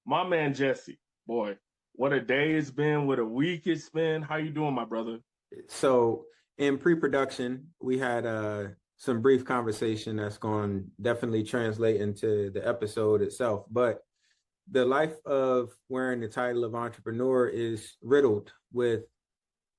My man Jesse, boy, what a day it's been, what a week it's been. How you doing, my brother? So in pre-production, we had some brief conversation that's going to definitely translate into the episode itself. But the life of wearing the title of entrepreneur is riddled with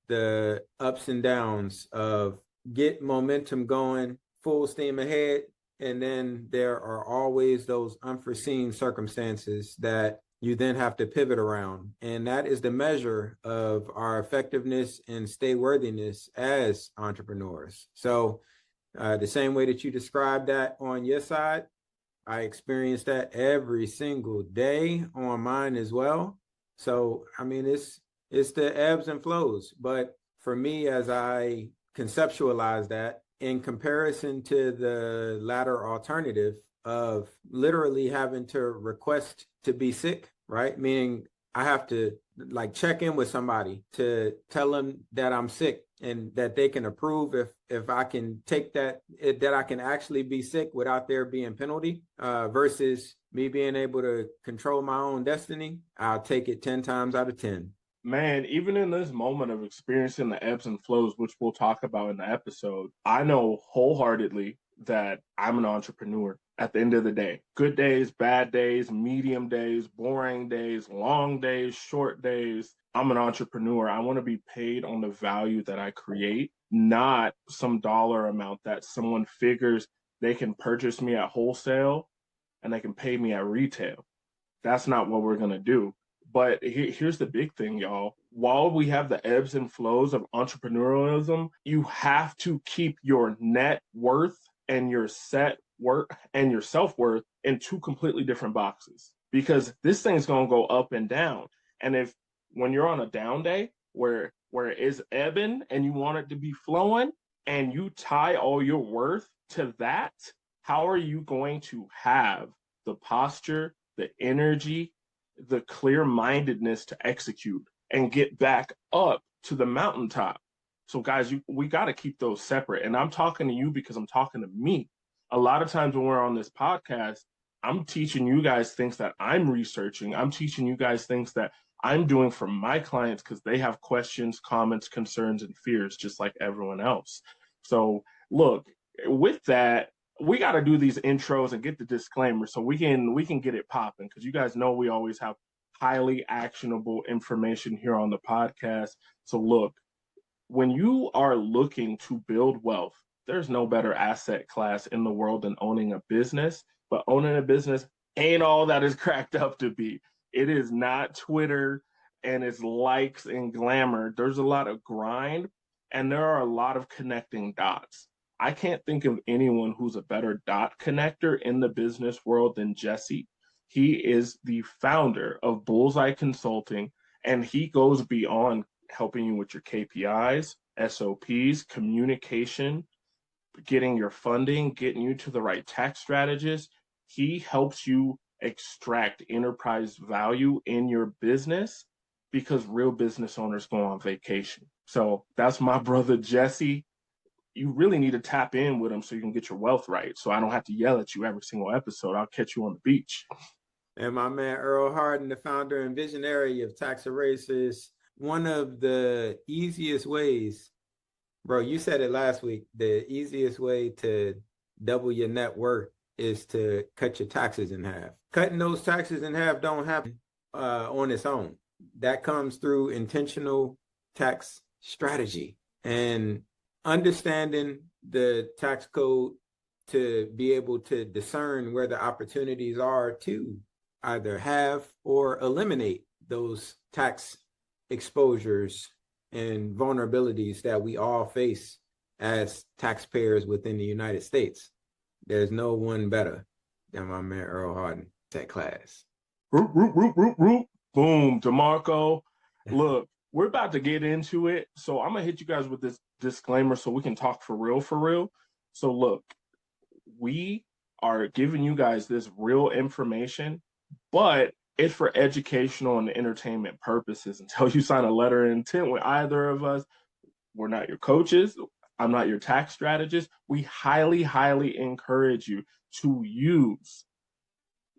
the ups and downs of get momentum going, full steam ahead. And then there are always those unforeseen circumstances that you then have to pivot around. And that is the measure of our effectiveness and stay worthiness as entrepreneurs. So, the same way that you described that on your side, I experience that every single day on mine as well. So, I mean, it's the ebbs and flows. But for me, as I conceptualize that in comparison to the latter alternative of literally having to request to be sick, right? Meaning I have to like check in with somebody to tell them that I'm sick and that they can approve if I can take that I can actually be sick without there being penalty versus me being able to control my own destiny. I'll take it 10 times out of 10. Man, even in this moment of experiencing the ebbs and flows, which we'll talk about in the episode, I know wholeheartedly that I'm an entrepreneur at the end of the day. Good days, bad days, medium days, boring days, long days, short days. I'm an entrepreneur. I want to be paid on the value that I create, not some dollar amount that someone figures they can purchase me at wholesale and they can pay me at retail. That's not what we're going to do. But here's the big thing, y'all. While we have the ebbs and flows of entrepreneurialism, you have to keep your net worth and your set worth and your self-worth in two completely different boxes because this thing's going to go up and down. And if when you're on a down day where it is ebbing and you want it to be flowing and you tie all your worth to that, how are you going to have the posture, the energy, the clear mindedness to execute and get back up to the mountaintop? So, guys, we got to keep those separate. And I'm talking to you because I'm talking to me. A lot of times when we're on this podcast, I'm teaching you guys things that I'm researching. I'm teaching you guys things that I'm doing for my clients because they have questions, comments, concerns, and fears, just like everyone else. So, look, with that, we got to do these intros and get the disclaimer so we can get it popping because you guys know we always have highly actionable information here on the podcast. So look, when you are looking to build wealth, there's no better asset class in the world than owning a business, but owning a business ain't all that is cracked up to be. It is not Twitter and its likes and glamour. There's a lot of grind and there are a lot of connecting dots. I can't think of anyone who's a better dot connector in the business world than Jesse. He is the founder of Bullseye Consulting, and he goes beyond helping you with your KPIs, SOPs, communication, getting your funding, getting you to the right tax strategist. He helps you extract enterprise value in your business because real business owners go on vacation. So that's my brother Jesse. You really need to tap in with him so you can get your wealth right. So I don't have to yell at you every single episode. I'll catch you on the beach. And my man Earl Harden, the founder and visionary of Tax Erasers, one of the easiest ways, bro, you said it last week, the easiest way to double your net worth is to cut your taxes in half. Cutting those taxes in half don't happen on its own. That comes through intentional tax strategy and understanding the tax code to be able to discern where the opportunities are to either have or eliminate those tax exposures and vulnerabilities that we all face as taxpayers within the United States. There's no one better than my man Earl Harden, that class. Roop, roop, roop, roop, roop. Boom, DeMarco. Look, we're about to get into it. So I'm going to hit you guys with this disclaimer so we can talk for real, for real. So look, we are giving you guys this real information, but it's for educational and entertainment purposes. Until you sign a letter of intent with either of us, we're not your coaches. I'm not your tax strategist. We highly, highly encourage you to use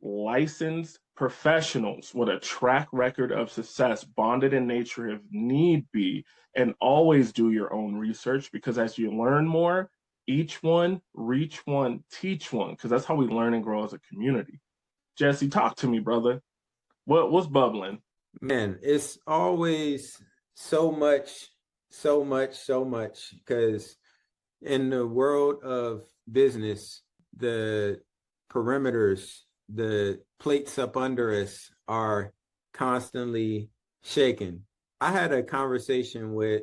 licensed professionals with a track record of success, bonded in nature if need be, and always do your own research, because as you learn more, each one, reach one, teach one, because that's how we learn and grow as a community. Jesse, talk to me, brother. What's bubbling? Man, it's always so much, so much, so much, because in the world of business, the perimeters, the plates up under us are constantly shaken. I had a conversation with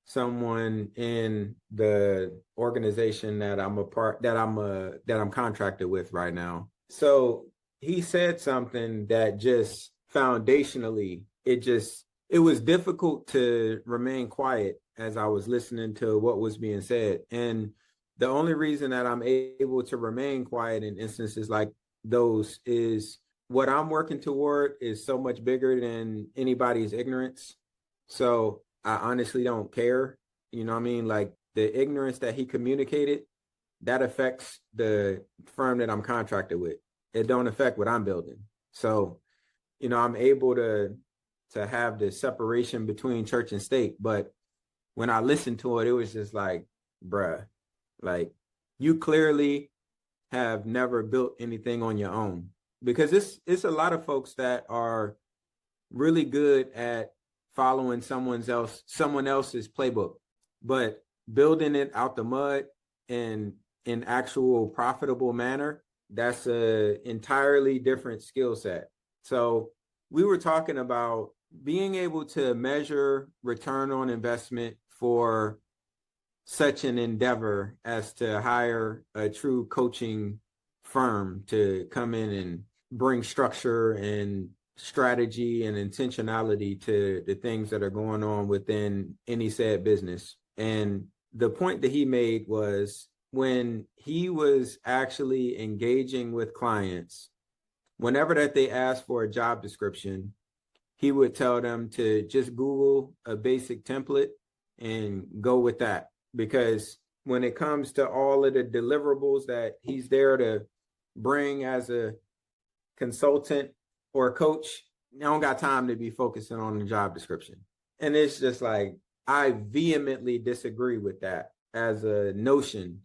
someone in the organization that I'm contracted with right now. So he said something that just foundationally, it was difficult to remain quiet as I was listening to what was being said. And the only reason that I'm able to remain quiet in instances like those is what I'm working toward is so much bigger than anybody's ignorance. So I honestly don't care. You know what I mean? Like the ignorance that he communicated, that affects the firm that I'm contracted with. It don't affect what I'm building. So, I'm able to have the separation between church and state. But when I listened to it, it was just like, bruh, like you clearly have never built anything on your own, because it's a lot of folks that are really good at following someone else's playbook, but building it out the mud and in actual profitable manner, that's a entirely different skill set. So we were talking about being able to measure return on investment for such an endeavor as to hire a true coaching firm to come in and bring structure and strategy and intentionality to the things that are going on within any said business. And the point that he made was when he was actually engaging with clients, whenever that they asked for a job description, he would tell them to just Google a basic template and go with that. Because when it comes to all of the deliverables that he's there to bring as a consultant or a coach, I don't got time to be focusing on the job description. And it's just like, I vehemently disagree with that as a notion,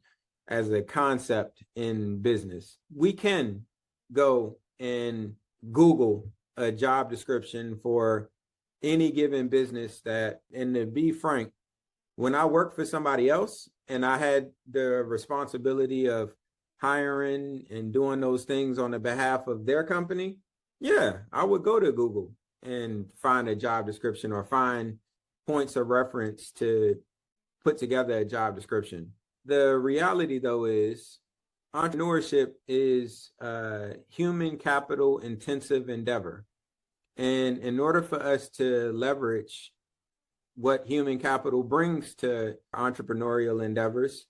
as a concept in business. We can go and Google a job description for any given business and to be frank, when I worked for somebody else and I had the responsibility of hiring and doing those things on the behalf of their company, yeah, I would go to Google and find a job description or find points of reference to put together a job description. The reality, though, is entrepreneurship is a human capital intensive endeavor. And in order for us to leverage what human capital brings to entrepreneurial endeavors,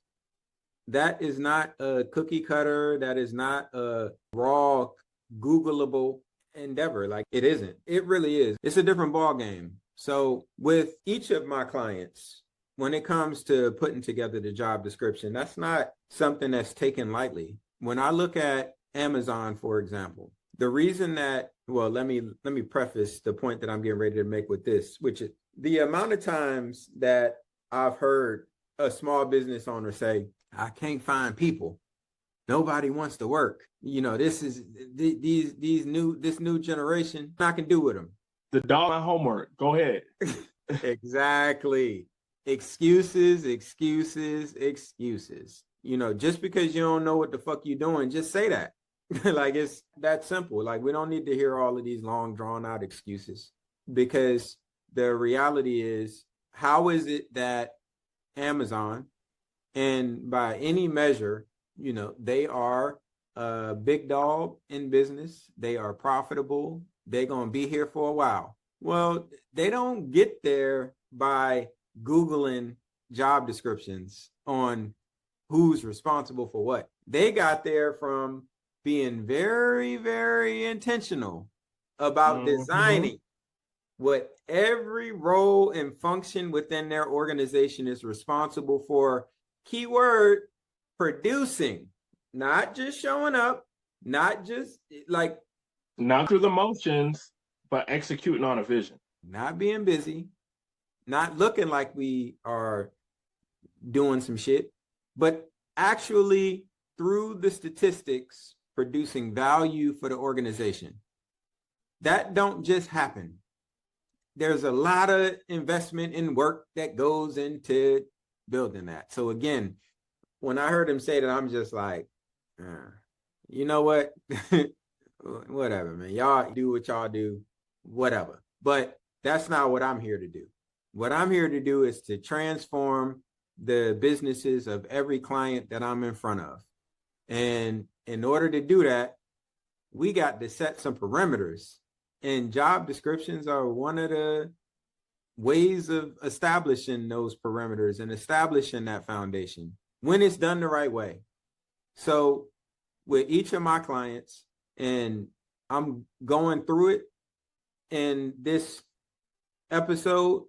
that is not a cookie cutter. That is not a raw Googleable endeavor. Like it isn't. It really is. It's a different ball game. So with each of my clients, when it comes to putting together the job description, that's not something that's taken lightly. When I look at Amazon, for example, the reason that, well, let me preface the point that I'm getting ready to make with this, which is the amount of times that I've heard a small business owner say, I can't find people. Nobody wants to work. This is this new generation. I can do with them. The dog my homework. Go ahead. Exactly. Excuses. Just because you don't know what the fuck you're doing, just say that. Like it's that simple. Like we don't need to hear all of these long drawn out excuses, because the reality is, how is it that Amazon, and by any measure, they are a big dog in business. They are profitable. They're going to be here for a while. Well, they don't get there by Googling job descriptions on who's responsible for what. They got there from being very, very intentional about designing what every role and function within their organization is responsible for. Keyword, producing, not just showing up, not just like not through the motions, but executing on a vision. Not being busy, not looking like we are doing some shit, but actually through the statistics producing value for the organization. That don't just happen. There's a lot of investment and work that goes into building that. So again, when I heard him say that, I'm just like, you know what? Whatever, man. Y'all do what y'all do, whatever. But that's not what I'm here to do. What I'm here to do is to transform the businesses of every client that I'm in front of. And in order to do that, we got to set some parameters. And job descriptions are one of the ways of establishing those parameters and establishing that foundation when it's done the right way. So with each of my clients, and I'm going through it in this episode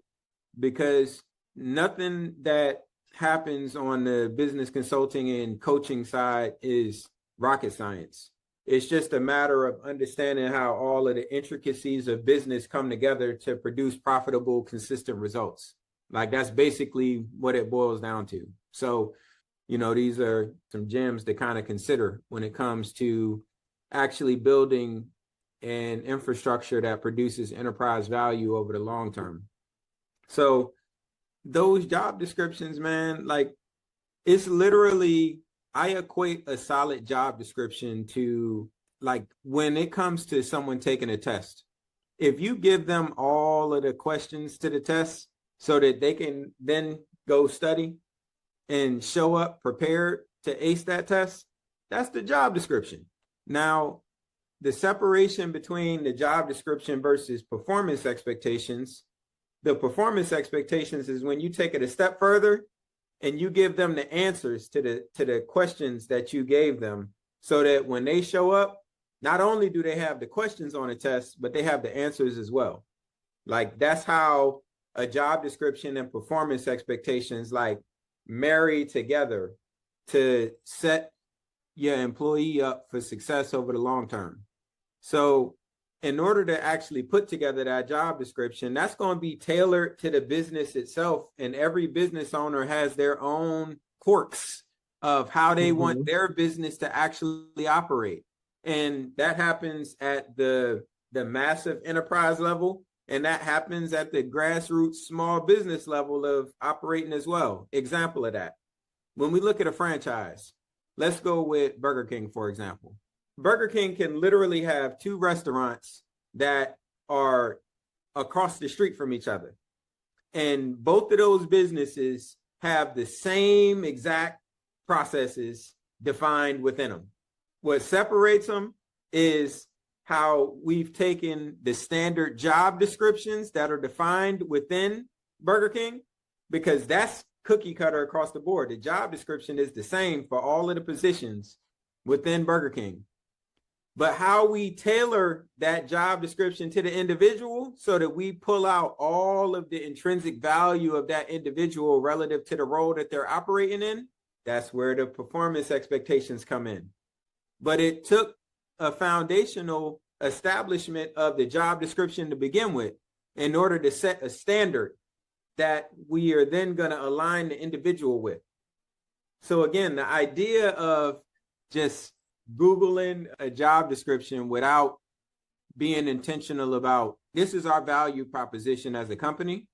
because nothing that happens on the business consulting and coaching side is rocket science. It's just a matter of understanding how all of the intricacies of business come together to produce profitable, consistent results. Like that's basically what it boils down to. So, you know, these are some gems to kind of consider when it comes to actually building an infrastructure that produces enterprise value over the long term. So those job descriptions, man, like it's literally, I equate a solid job description to like when it comes to someone taking a test. If you give them all of the questions to the test so that they can then go study and show up prepared to ace that test, that's the job description. Now, the separation between the job description versus performance expectations, the performance expectations is when you take it a step further and you give them the answers to the questions that you gave them so that when they show up, not only do they have the questions on the test, but they have the answers as well. Like that's how a job description and performance expectations like marry together to set your employee up for success over the long term. So in order to actually put together that job description, that's going to be tailored to the business itself. And every business owner has their own quirks of how they want their business to actually operate. And that happens at the massive enterprise level. And that happens at the grassroots small business level of operating as well. Example of that. When we look at a franchise, let's go with Burger King, for example. Burger King can literally have two restaurants that are across the street from each other. And both of those businesses have the same exact processes defined within them. What separates them is how we've taken the standard job descriptions that are defined within Burger King, because that's cookie cutter across the board. The job description is the same for all of the positions within Burger King. But how we tailor that job description to the individual so that we pull out all of the intrinsic value of that individual relative to the role that they're operating in, that's where the performance expectations come in. But it took a foundational establishment of the job description to begin with in order to set a standard that we are then going to align the individual with. So again, the idea of just Googling a job description without being intentional about this is our value proposition as a company.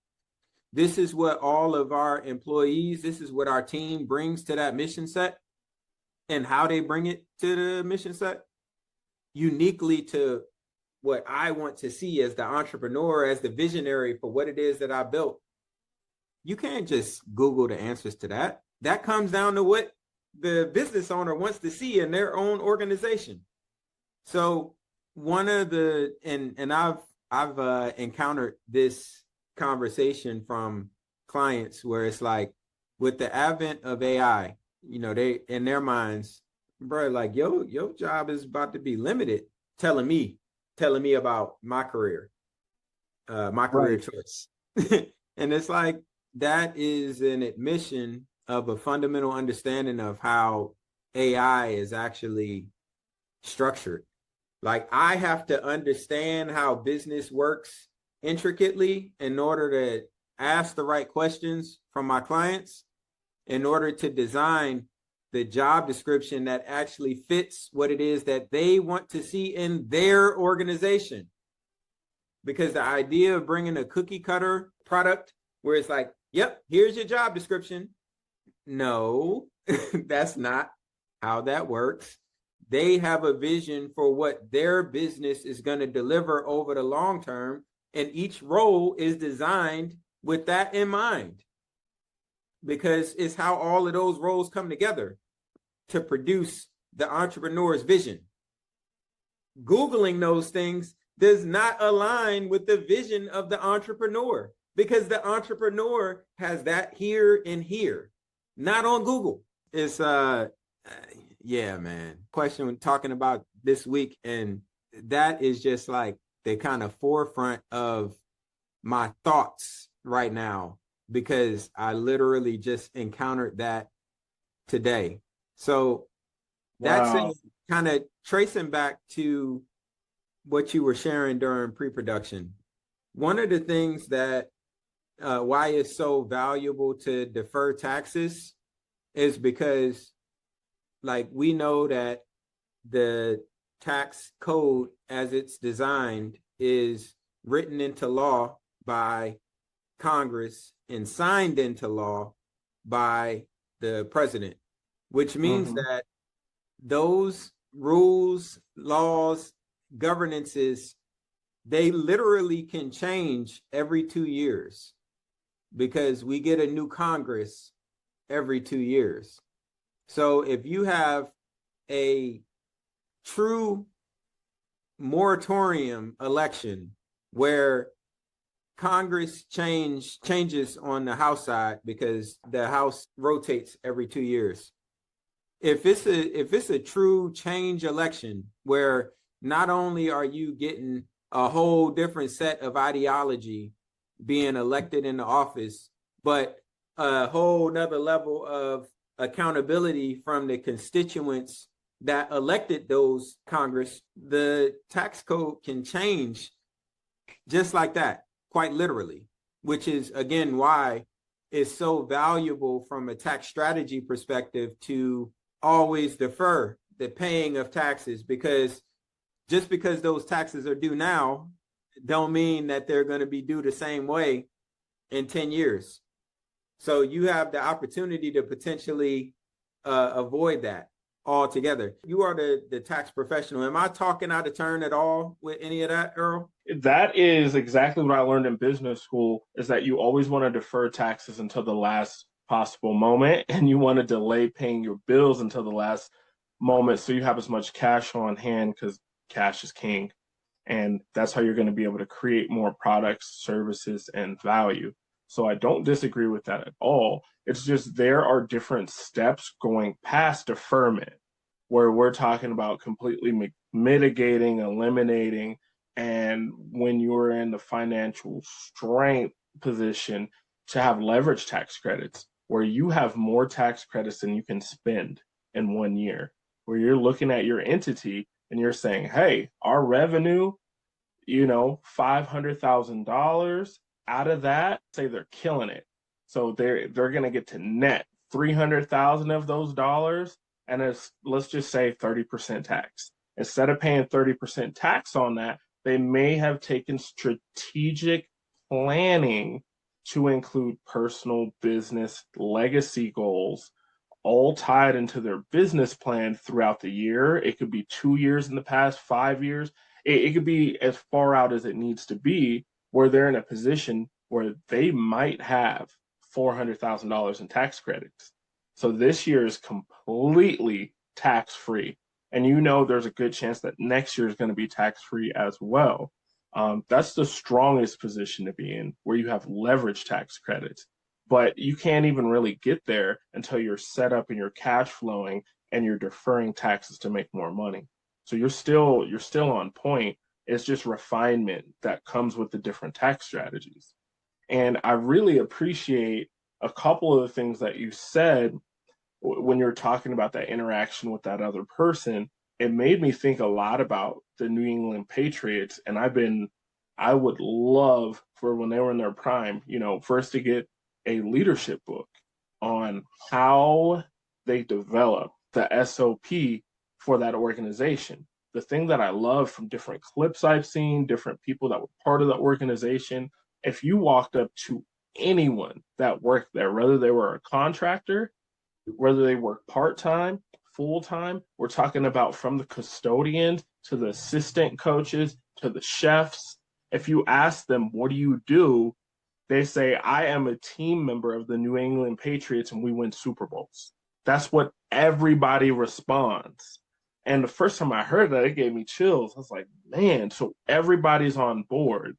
This is what all of our employees, this is what our team brings to that mission set and how they bring it to the mission set uniquely to what I want to see as the entrepreneur, as the visionary for what it is that I built. You can't just Google the answers to that. That comes down to what the business owner wants to see in their own organization. So one of the, and I've encountered this conversation from clients where it's like, with the advent of AI, you know, they, in their minds, bro, like, your job is about to be limited, telling me about my career choice. And it's like, that is an admission of a fundamental understanding of how AI is actually structured. Like I have to understand how business works intricately in order to ask the right questions from my clients, in order to design the job description that actually fits what it is that they want to see in their organization. Because the idea of bringing a cookie cutter product where it's like, yep, here's your job description. No, that's not how that works. They have a vision for what their business is going to deliver over the long term, and each role is designed with that in mind, because it's how all of those roles come together to produce the entrepreneur's vision. Googling those things does not align with the vision of the entrepreneur, because the entrepreneur has that here and here, not on Google. It's yeah, man. Question talking about this week, and that is just like the kind of forefront of my thoughts right now, because I literally just encountered that today. So that's kind of tracing back to what you were sharing during pre-production. One of the things that why it's so valuable to defer taxes is because, like, we know that the tax code as it's designed is written into law by Congress and signed into law by the president, which means that those rules, laws, governances, they literally can change every 2 years, because we get a new Congress every 2 years. So if you have a true moratorium election where Congress changes on the House side, because the House rotates every 2 years. If it's a true change election where not only are you getting a whole different set of ideology being elected into office, but a whole nother level of accountability from the constituents that elected those Congress, the tax code can change just like that, quite literally, which is, again, why it's so valuable from a tax strategy perspective to always defer the paying of taxes, because just because those taxes are due now don't mean that they're going to be due the same way in 10 years. So you have the opportunity to potentially avoid that altogether. You are the tax professional. Am I talking out of turn at all with any of that, Earl? That is exactly what I learned in business school, is that you always want to defer taxes until the last possible moment, and you want to delay paying your bills until the last moment so you have as much cash on hand, because cash is king. And that's how you're going to be able to create more products, services, and value. So I don't disagree with that at all. It's just there are different steps going past deferment, where we're talking about completely mitigating, eliminating. And when you're in the financial strength position, to have leverage tax credits, where you have more tax credits than you can spend in 1 year, where you're looking at your entity and you're saying, hey, our revenue, $500,000, out of that, say they're killing it. So they're going to get to net 300,000 of those dollars, and it's, let's just say, 30% tax. Instead of paying 30% tax on that, they may have taken strategic planning to include personal, business, legacy goals, all tied into their business plan throughout the year. It could be 2 years in the past, 5 years. It could be as far out as it needs to be, where they're in a position where they might have $400,000 in tax credits. So this year is completely tax free. And there's a good chance that next year is going to be tax free as well. That's the strongest position to be in, where you have leverage tax credits. But you can't even really get there until you're set up and you're cash flowing and you're deferring taxes to make more money. So you're still on point. It's just refinement that comes with the different tax strategies. And I really appreciate a couple of the things that you said when you're talking about that interaction with that other person. it made me think a lot about the New England Patriots. And I would love for when they were in their prime, first to get a leadership book on how they develop the SOP for that organization. The thing that I love from different clips I've seen, different people that were part of the organization, if you walked up to anyone that worked there, whether they were a contractor, whether they work part-time, full-time, we're talking about from the custodians to the assistant coaches to the chefs. If you ask them, what do you do? They say, I am a team member of the New England Patriots and we win Super Bowls. That's what everybody responds. And the first time I heard that, it gave me chills. I was like, man, so everybody's on board.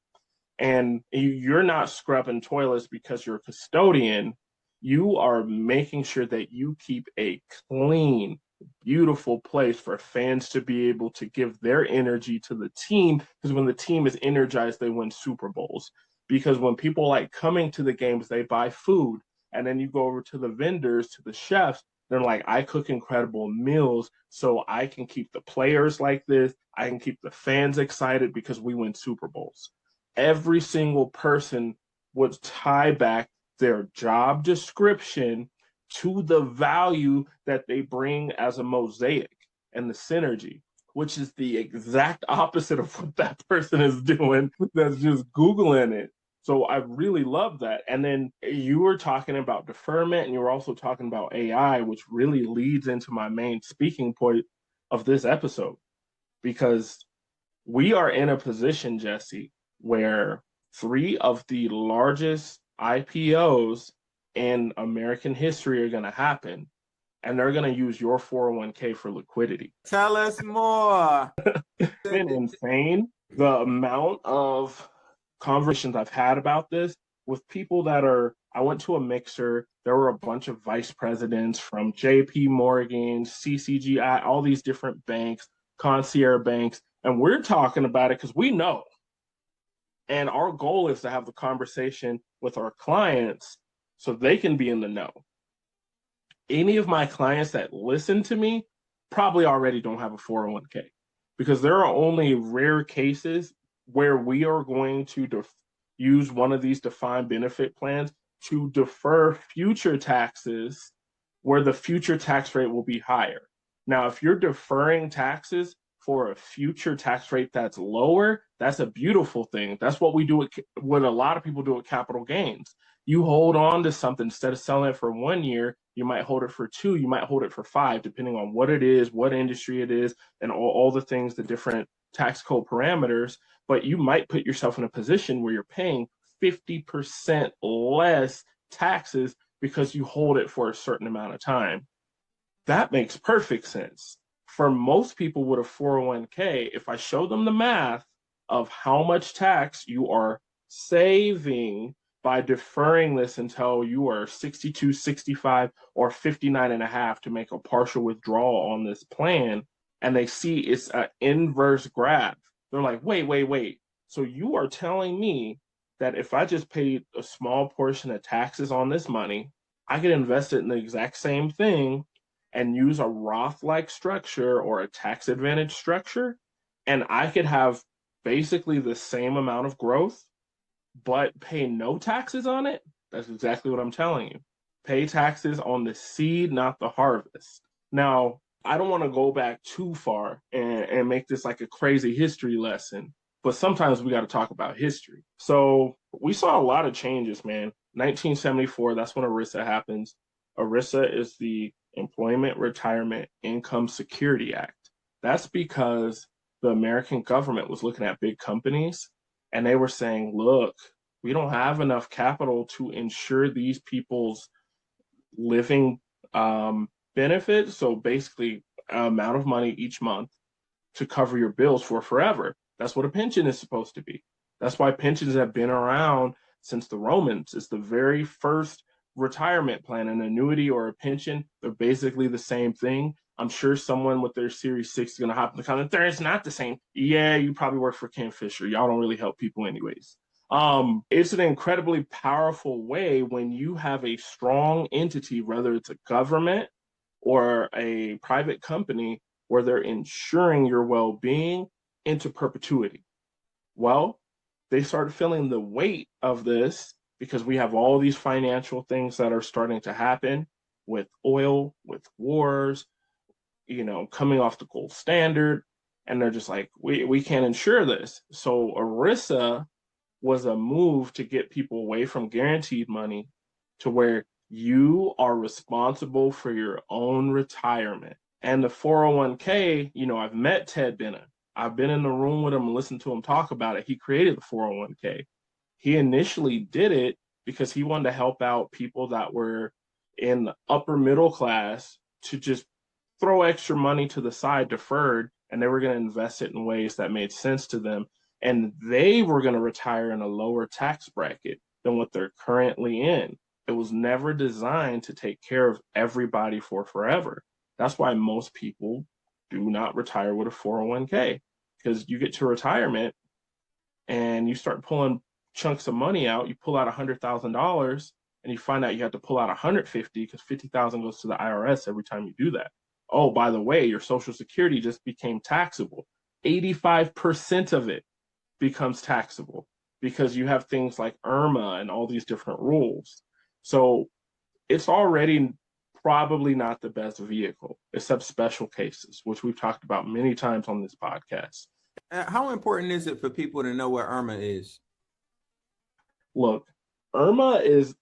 And you're not scrubbing toilets because you're a custodian. You are making sure that you keep a clean, beautiful place for fans to be able to give their energy to the team. Because when the team is energized, they win Super Bowls. Because when people like coming to the games, they buy food. And then you go over to the vendors, to the chefs, they're like, I cook incredible meals so I can keep the players like this. I can keep the fans excited because we win Super Bowls. Every single person would tie back their job description to the value that they bring as a mosaic and the synergy, which is the exact opposite of what that person is doing that's just Googling it. So I really love that. And then you were talking about deferment and you were also talking about AI, which really leads into my main speaking point of this episode, because we are in a position, Jesse, where 3 of the largest IPOs in American history are going to happen, and they're going to use your 401k for liquidity. Tell us more. It's been insane, the amount of conversations I've had about this with people I went to a mixer. There were a bunch of vice presidents from JP Morgan, CCGI, all these different banks, concierge banks, and we're talking about it because we know. And our goal is to have the conversation with our clients so they can be in the know. Any of my clients that listen to me probably already don't have a 401k, because there are only rare cases where we are going to use one of these defined benefit plans to defer future taxes where the future tax rate will be higher. Now, if you're deferring taxes for a future tax rate that's lower, that's a beautiful thing. That's what we do, what a lot of people do at capital gains. You hold on to something instead of selling it for 1 year, you might hold it for 2, you might hold it for 5, depending on what it is, what industry it is, and all the things, the different tax code parameters. But you might put yourself in a position where you're paying 50% less taxes because you hold it for a certain amount of time. That makes perfect sense. For most people with a 401k, if I show them the math of how much tax you are saving by deferring this until you are 62, 65, or 59 and a half to make a partial withdrawal on this plan, and they see it's an inverse graph, they're like, wait. So you are telling me that if I just paid a small portion of taxes on this money, I could invest it in the exact same thing and use a Roth-like structure or a tax advantage structure, and I could have basically the same amount of growth, but pay no taxes on it? That's exactly what I'm telling you. Pay taxes on the seed, not the harvest. Now, I don't want to go back too far and make this like a crazy history lesson, but sometimes we got to talk about history. So we saw a lot of changes, man. 1974, that's when ERISA happens. ERISA is the Employment Retirement Income Security Act. That's because the American government was looking at big companies and they were saying, look, we don't have enough capital to ensure these people's living benefits. So basically, amount of money each month to cover your bills for forever. That's what a pension is supposed to be. That's why pensions have been around since the Romans. It's the very first retirement plan. An annuity or a pension, they're basically the same thing. I'm sure someone with their Series 6 is going to hop in the comment, it's not the same. Yeah, you probably work for Ken Fisher. Y'all don't really help people anyways. It's an incredibly powerful way when you have a strong entity, whether it's a government or a private company, where they're ensuring your well-being into perpetuity. Well, they started feeling the weight of this because we have all these financial things that are starting to happen with oil, with wars, coming off the gold standard. And they're just like, we can't insure this. So ERISA was a move to get people away from guaranteed money to where you are responsible for your own retirement. And the 401k, I've met Ted Bennett. I've been in the room with him and listened to him talk about it. He created the 401k. He initially did it because he wanted to help out people that were in the upper middle class to just throw extra money to the side deferred, and they were going to invest it in ways that made sense to them. And they were going to retire in a lower tax bracket than what they're currently in. It was never designed to take care of everybody for forever. That's why most people do not retire with a 401k, because you get to retirement and you start pulling chunks of money out. You pull out $100,000 and you find out you have to pull out 150 because 50,000 goes to the IRS every time you do that. Oh, by the way, your Social Security just became taxable. 85% of it becomes taxable because you have things like IRMA and all these different rules. So it's already probably not the best vehicle, except special cases, which we've talked about many times on this podcast. How important is it for people to know what IRMA is? Look, IRMA is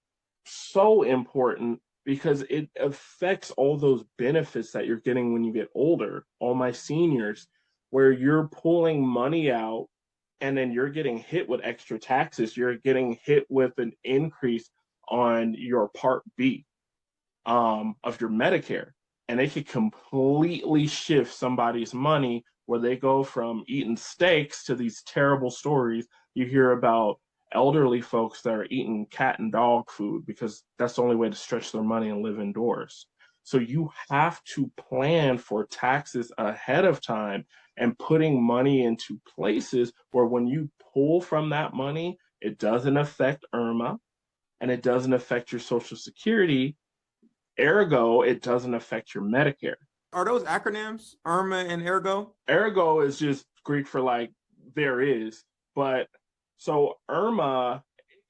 so important because it affects all those benefits that you're getting when you get older. All my seniors, where you're pulling money out and then you're getting hit with extra taxes. You're getting hit with an increase on your Part B of your Medicare. And they could completely shift somebody's money where they go from eating steaks to these terrible stories you hear about elderly folks that are eating cat and dog food because that's the only way to stretch their money and live indoors. So you have to plan for taxes ahead of time and putting money into places where when you pull from that money, it doesn't affect IRMA and it doesn't affect your Social Security. Ergo, it doesn't affect your Medicare. Are those acronyms, IRMA and Ergo? Ergo is just Greek for like there is, but so IRMA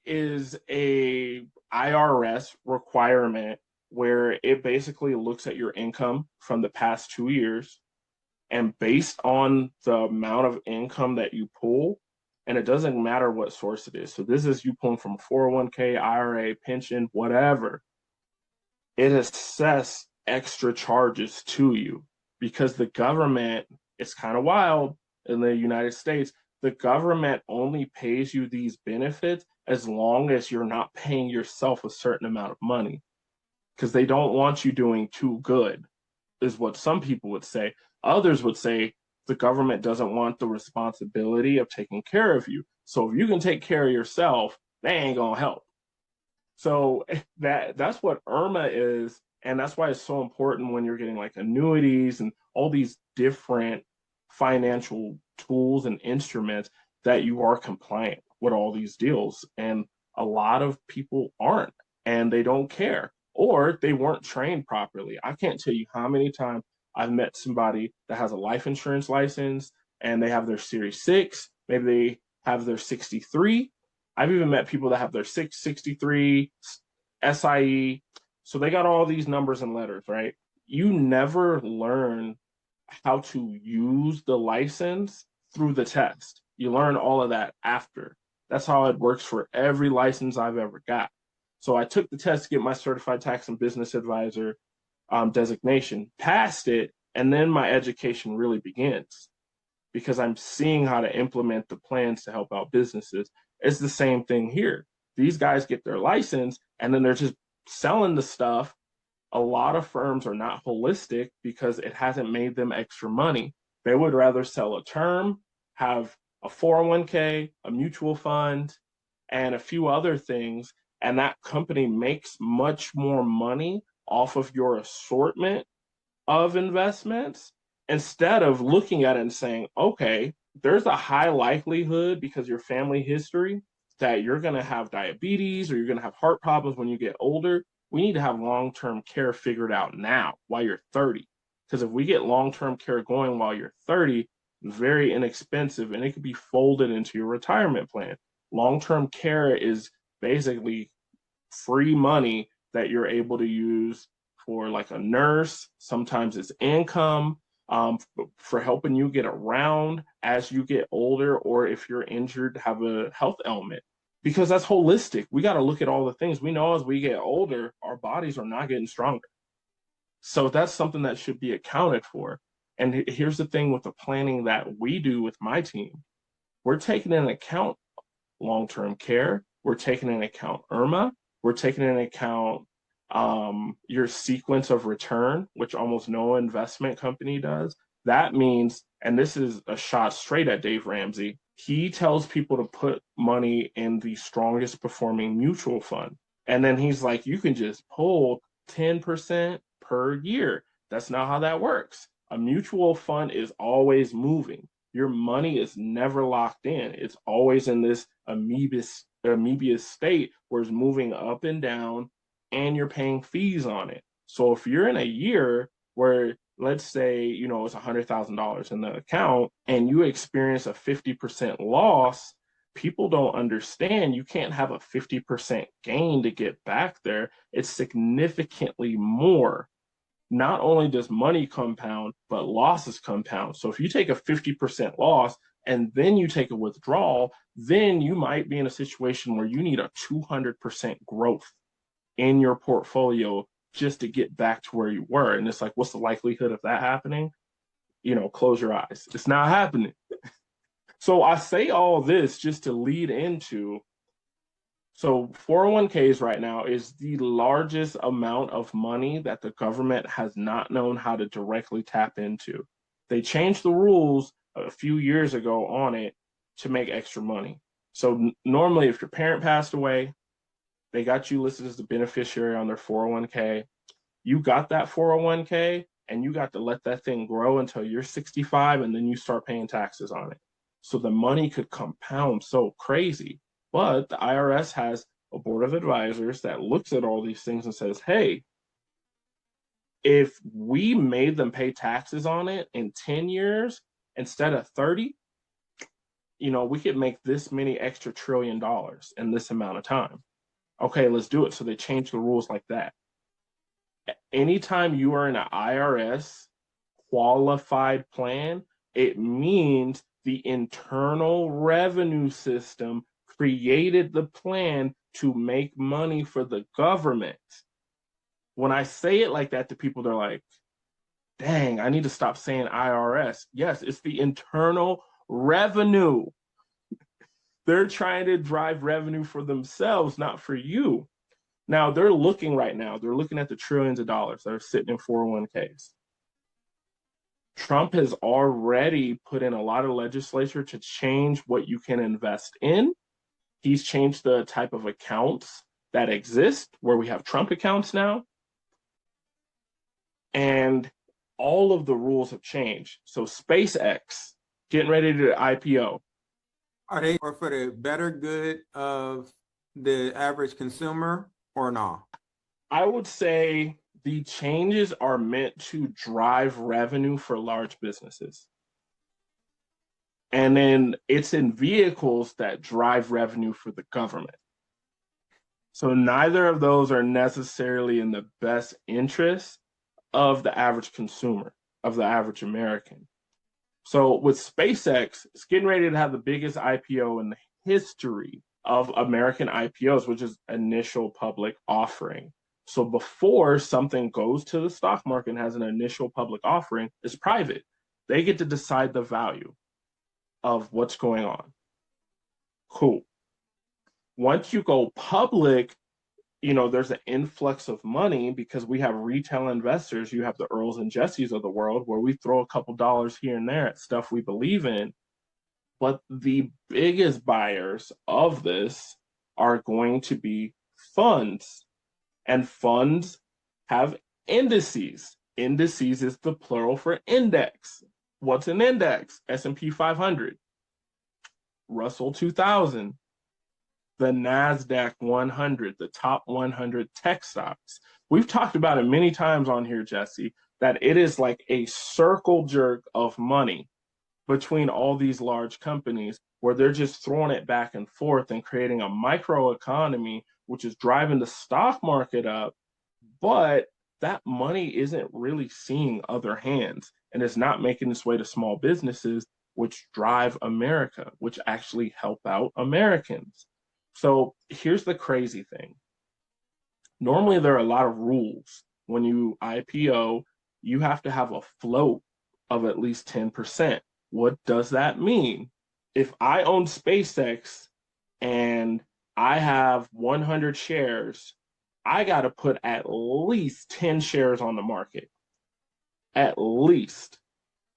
is a IRS requirement where it basically looks at your income from the past 2 years, and based on the amount of income that you pull, and it doesn't matter what source it is. So this is you pulling from 401k, IRA, pension, whatever. It assesses extra charges to you because the government, it's kind of wild in the United States. The government only pays you these benefits as long as you're not paying yourself a certain amount of money, because they don't want you doing too good, is what some people would say. Others would say the government doesn't want the responsibility of taking care of you. So if you can take care of yourself, they ain't gonna help. So that's what IRMA is, and that's why it's so important when you're getting like annuities and all these different financial tools and instruments that you are compliant with all these deals. And a lot of people aren't, and they don't care, or they weren't trained properly. I can't tell you how many times I've met somebody that has a life insurance license and they have their Series 6, maybe they have their 63. I've even met people that have their 663, SIE. So they got all these numbers and letters, right? You never learn how to use the license through the test. You learn all of that after. That's how it works for every license I've ever got. So I took the test to get my certified tax and business advisor designation, passed it, and then my education really begins because I'm seeing how to implement the plans to help out businesses. It's the same thing here. These guys get their license and then they're just selling the stuff. A lot of firms are not holistic because it hasn't made them extra money. They would rather sell a term, have a 401k, a mutual fund, and a few other things. And that company makes much more money off of your assortment of investments instead of looking at it and saying, okay, there's a high likelihood because your family history that you're going to have diabetes or you're going to have heart problems when you get older. We need to have long-term care figured out now while you're 30. Because if we get long-term care going while you're 30, very inexpensive, and it could be folded into your retirement plan. Long-term care is basically free money that you're able to use for like a nurse. Sometimes it's income, for helping you get around as you get older, or if you're injured, have a health ailment. Because that's holistic. We got to look at all the things. We know as we get older, our bodies are not getting stronger. So that's something that should be accounted for. And here's the thing with the planning that we do with my team. We're taking into account long-term care. We're taking into account IRMA. We're taking into account your sequence of return, which almost no investment company does. That means, and this is a shot straight at Dave Ramsey, he tells people to put money in the strongest performing mutual fund. And then he's like, you can just pull 10% per year. That's not how that works. A mutual fund is always moving. Your money is never locked in. It's always in this amoebius state where it's moving up and down, and you're paying fees on it. So if you're in a year where, let's say, you know, it's $100,000 in the account and you experience a 50% loss, people don't understand you can't have a 50% gain to get back there. It's significantly more. Not only does money compound, but losses compound. So if you take a 50% loss and then you take a withdrawal, then you might be in a situation where you need a 200% growth in your portfolio just to get back to where you were. And it's like, what's the likelihood of that happening? You know, close your eyes. It's not happening. So I say all this just to lead into, so 401ks right now is the largest amount of money that the government has not known how to directly tap into. They changed the rules a few years ago on it to make extra money. So normally if your parent passed away, they got you listed as the beneficiary on their 401k. You got that 401k and you got to let that thing grow until you're 65, and then you start paying taxes on it. So the money could compound so crazy. But the IRS has a board of advisors that looks at all these things and says, hey, if we made them pay taxes on it in 10 years instead of 30, you know, we could make this many extra $1 trillion in this amount of time. Okay, let's do it. So they change the rules like that. Anytime you are in an IRS qualified plan, it means the Internal Revenue System created the plan to make money for the government. When I say it like that to people, they're like, dang, I need to stop saying IRS. Yes, it's the Internal Revenue. They're trying to drive revenue for themselves, not for you. Now, they're looking right now, they're looking at the trillions of dollars that are sitting in 401ks. Trump has already put in a lot of legislation to change what you can invest in. He's changed the type of accounts that exist, where we have Trump accounts now. And all of the rules have changed. So SpaceX, getting ready to IPO. Are they for the better good of the average consumer or not? I would say the changes are meant to drive revenue for large businesses. And then it's in vehicles that drive revenue for the government. So neither of those are necessarily in the best interest of the average consumer, of the average American. So with SpaceX, it's getting ready to have the biggest IPO in the history of American IPOs, which is initial public offering. So before something goes to the stock market and has an initial public offering, it's private. They get to decide the value of what's going on. Cool. Once you go public, you know, there's an influx of money because we have retail investors. You have the Earls and Jessies of the world where we throw a couple dollars here and there at stuff we believe in. But the biggest buyers of this are going to be funds. And funds have indices. Indices is the plural for index. What's an index? S&P 500, Russell 2000, the NASDAQ 100, the top 100 tech stocks. We've talked about it many times on here, Jesse. that it is like a circle jerk of money between all these large companies where they're just throwing it back and forth and creating a micro economy, which is driving the stock market up. But that money isn't really seeing other hands and it's not making its way to small businesses, which drive America, which actually help out Americans. So here's the crazy thing. Normally, there are a lot of rules. When you IPO, you have to have a float of at least 10%. What does that mean? If I own SpaceX and I have 100 shares, I got to put at least 10 shares on the market. At least.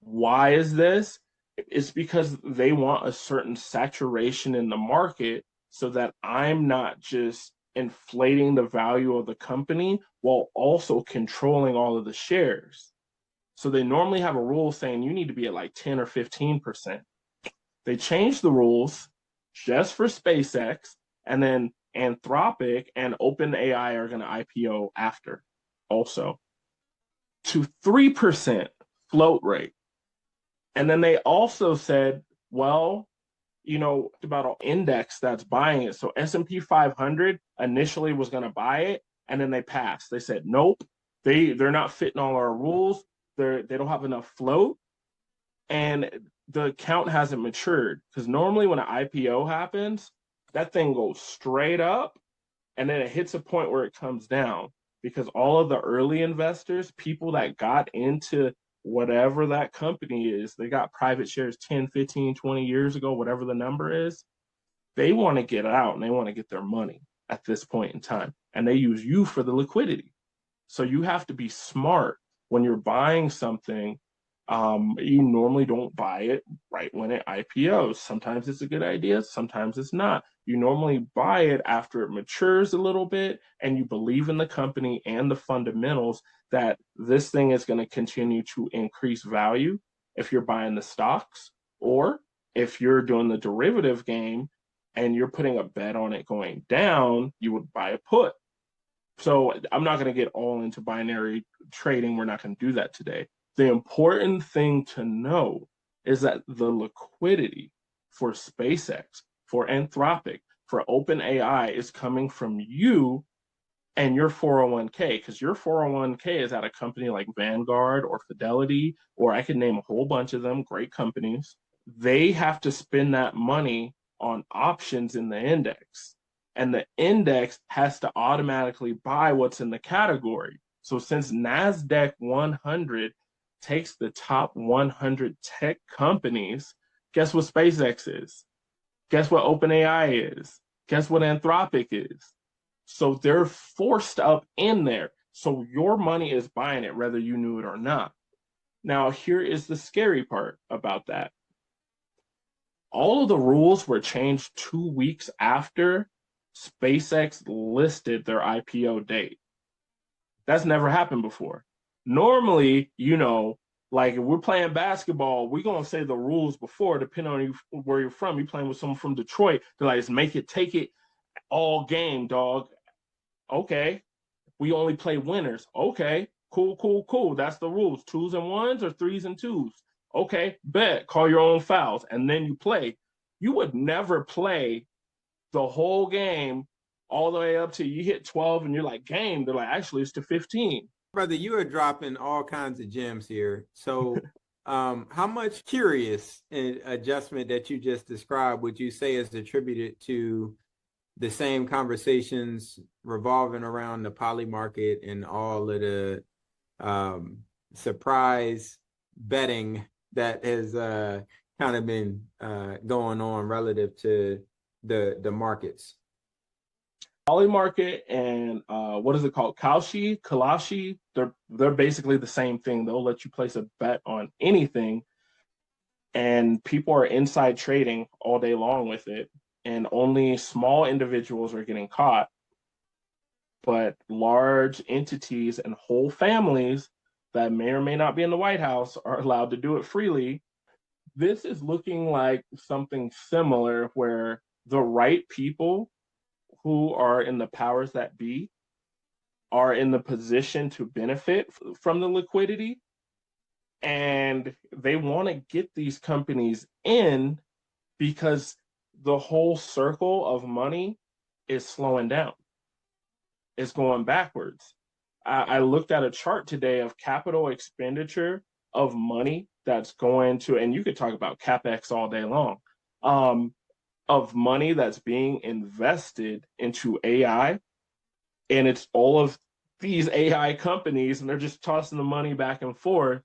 Why is this? It's because they want a certain saturation in the market so that I'm not just inflating the value of the company while also controlling all of the shares. So they normally have a rule saying you need to be at like 10 or 15%. They changed the rules just for SpaceX, and then Anthropic and OpenAI are going to IPO after also to 3% float rate. And then they also said, well, about an index that's buying it. So S&P 500 initially was going to buy it, and then they passed. They said, nope, they're not fitting all our rules. They don't have enough float, and the account hasn't matured. Because normally when an IPO happens, that thing goes straight up, and then it hits a point where it comes down. Because all of the early investors, people that got into whatever that company is, they got private shares 10, 15, 20 years ago, whatever the number is, they want to get out and they want to get their money at this point in time. And they use you for the liquidity. So you have to be smart when you're buying something. You normally don't buy it right when it IPOs. Sometimes it's a good idea, sometimes it's not. You normally buy it after it matures a little bit and you believe in the company and the fundamentals that this thing is going to continue to increase value if you're buying the stocks, or if you're doing the derivative game and you're putting a bet on it going down, you would buy a put. So I'm not going to get all into binary trading. We're not going to do that today. The important thing to know is that the liquidity for SpaceX, for Anthropic, for OpenAI is coming from you and your 401k, because your 401k is at a company like Vanguard or Fidelity, or I could name a whole bunch of them, great companies. They have to spend that money on options in the index, and the index has to automatically buy what's in the category. So since NASDAQ 100 takes the top 100 tech companies, guess what SpaceX is? Guess what OpenAI is? Guess what Anthropic is? So they're forced up in there. So your money is buying it, whether you knew it or not. Now, here is the scary part about that. All of the rules were changed 2 weeks after SpaceX listed their IPO date. That's never happened before. Normally, like if we're playing basketball, we're going to say the rules before, depending on where you're from. You're playing with someone from Detroit. They're like, make it, take it all game, dog. Okay. We only play winners. Okay. Cool. That's the rules. 2s and 1s or 3s and 2s. Okay. Bet. Call your own fouls. And then you play. You would never play the whole game all the way up to you hit 12 and you're like, game. They're like, actually, it's to 15. Brother, you are dropping all kinds of gems here. So how much curious adjustment that you just described would you say is attributed to the same conversations revolving around the poly market and all of the surprise betting that has kind of been going on relative to the markets? Poly market and what is it called? Kalashi, they're basically the same thing. They'll let you place a bet on anything, and people are inside trading all day long with it, and only small individuals are getting caught. But large entities and whole families that may or may not be in the White House are allowed to do it freely. This is looking like something similar where the right people who are in the powers that be are in the position to benefit from the liquidity, and they want to get these companies in because the whole circle of money is slowing down. It's going backwards. I looked at a chart today of capital expenditure of money that's going to, and you could talk about CapEx all day long, of money that's being invested into AI. And it's all of these AI companies, and they're just tossing the money back and forth.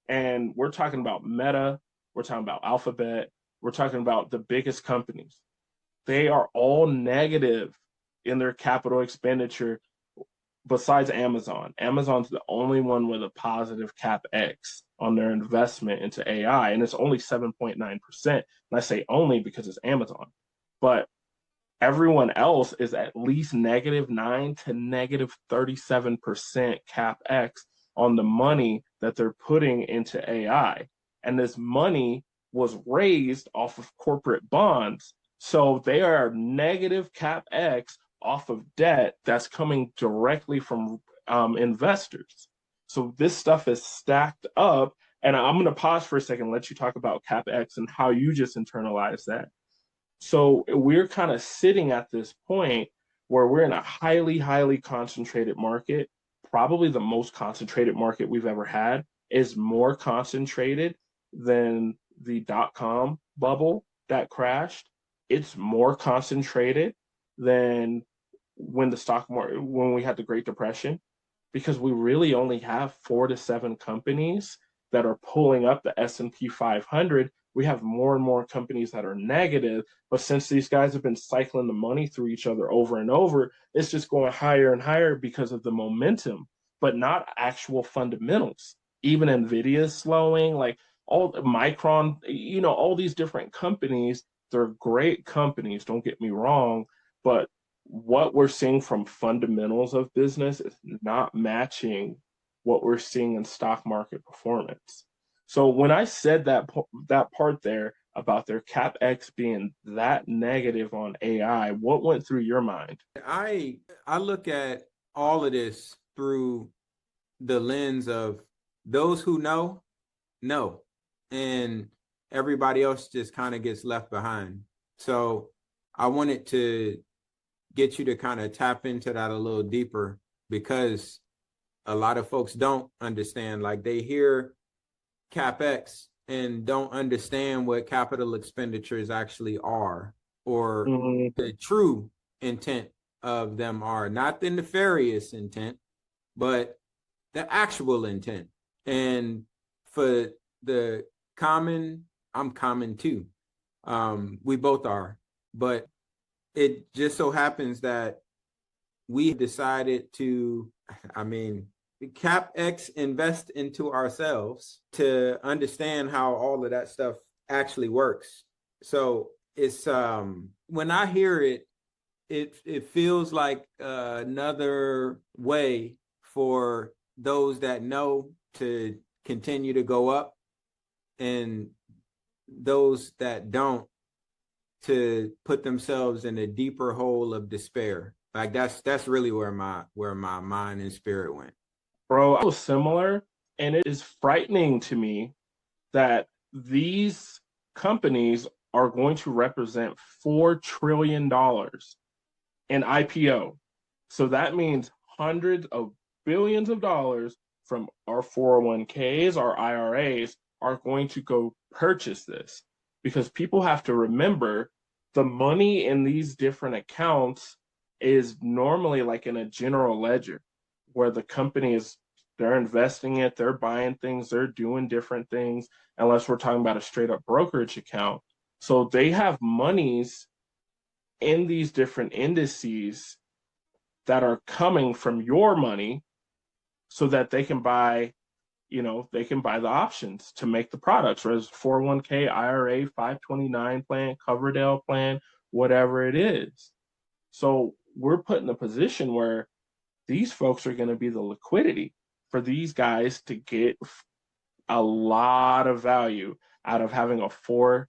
And we're talking about Meta, we're talking about Alphabet, we're talking about the biggest companies. They are all negative in their capital expenditure besides Amazon. Amazon's the only one with a positive CapEx on their investment into AI, and it's only 7.9%. And I say only because it's Amazon. But everyone else is at least -9 to -37% CapEx on the money that they're putting into AI. And this money was raised off of corporate bonds. So they are negative CapEx off of debt that's coming directly from investors. So this stuff is stacked up. And I'm going to pause for a second and let you talk about CapEx and how you just internalize that. So we're kind of sitting at this point where we're in a highly, highly concentrated market. Probably the most concentrated market we've ever had, is more concentrated than the dot-com bubble that crashed. It's more concentrated than when the stock market, when we had the Great Depression, because we really only have 4 to 7 companies that are pulling up the S&P 500. We have more and more companies that are negative, but since these guys have been cycling the money through each other over and over, it's just going higher and higher because of the momentum, but not actual fundamentals. Even Nvidia is slowing, like all Micron, all these different companies, they're great companies, don't get me wrong, but what we're seeing from fundamentals of business is not matching what we're seeing in stock market performance. So when I said that part there about their CapEx being that negative on AI, what went through your mind? I look at all of this through the lens of those who know, and everybody else just kind of gets left behind. So I wanted to get you to kind of tap into that a little deeper, because a lot of folks don't understand. Like, they hear CapEx and don't understand what capital expenditures actually are, or the true intent of them are. Not the nefarious intent, but the actual intent. And for the common, I'm common too. We both are. But it just so happens that we decided to, CapEx invest into ourselves to understand how all of that stuff actually works. So it's when I hear it, it feels like another way for those that know to continue to go up, and those that don't to put themselves in a deeper hole of despair. Like that's really where my mind and spirit went. Bro, I was similar, and it is frightening to me that these companies are going to represent $4 trillion in IPO. So that means hundreds of billions of dollars from our 401ks, our IRAs, are going to go purchase this. Because people have to remember, the money in these different accounts is normally like in a general ledger, where the company is, they're investing it, they're buying things, they're doing different things, unless we're talking about a straight up brokerage account. So they have monies in these different indices that are coming from your money, so that they can buy, they can buy the options to make the products, whether it's 401k, IRA, 529 plan, Coverdell plan, whatever it is. So we're put in a position where these folks are going to be the liquidity for these guys to get a lot of value out of having a $4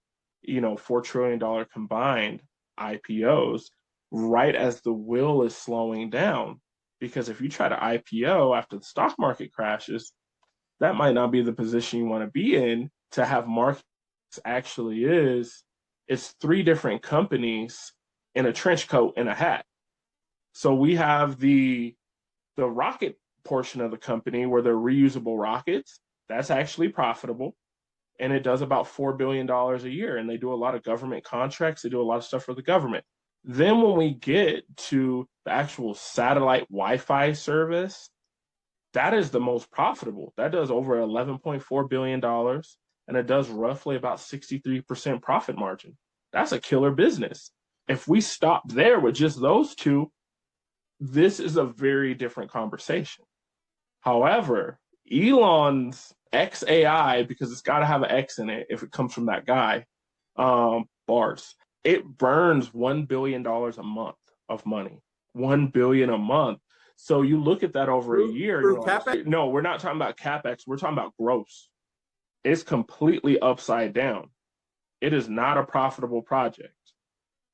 trillion combined IPOs right as the will is slowing down. Because if you try to IPO after the stock market crashes, that might not be the position you want to be in. To have markets actually is, it's three different companies in a trench coat and a hat. So we have the rocket portion of the company where they're reusable rockets. That's actually profitable. And it does about $4 billion a year. And they do a lot of government contracts. They do a lot of stuff for the government. Then when we get to the actual satellite Wi-Fi service, that is the most profitable. That does over $11.4 billion, and it does roughly about 63% profit margin. That's a killer business. If we stop there with just those two, this is a very different conversation. However, Elon's XAI, because it's got to have an X in it if it comes from that guy, bars, it burns $1 billion a month of money. $1 billion a month. So you look at that over a year. Through CapEx? No, we're not talking about CapEx. We're talking about gross. It's completely upside down. It is not a profitable project.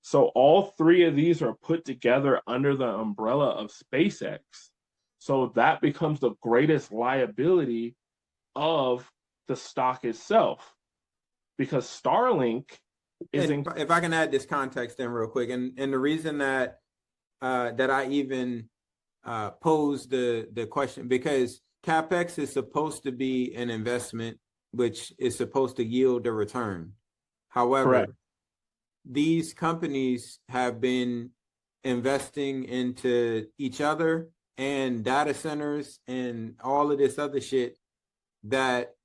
So all three of these are put together under the umbrella of SpaceX. So that becomes the greatest liability of the stock itself, because Starlink is. If I can add this context in real quick, and the reason that I even pose the question, because CapEx is supposed to be an investment which is supposed to yield a return. However, correct, these companies have been investing into each other and data centers and all of this other shit that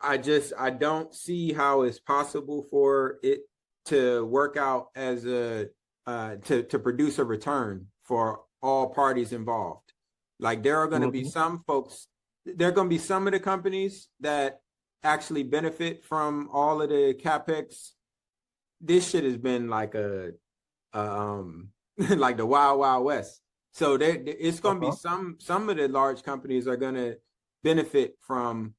I don't see how it's possible for it to work out as a to produce a return for all parties involved. Like there are going to be some folks, there are going to be some of the companies that actually benefit from all of the CapEx. This shit has been like like the wild, wild west. So it's going to be some of the large companies are going to benefit from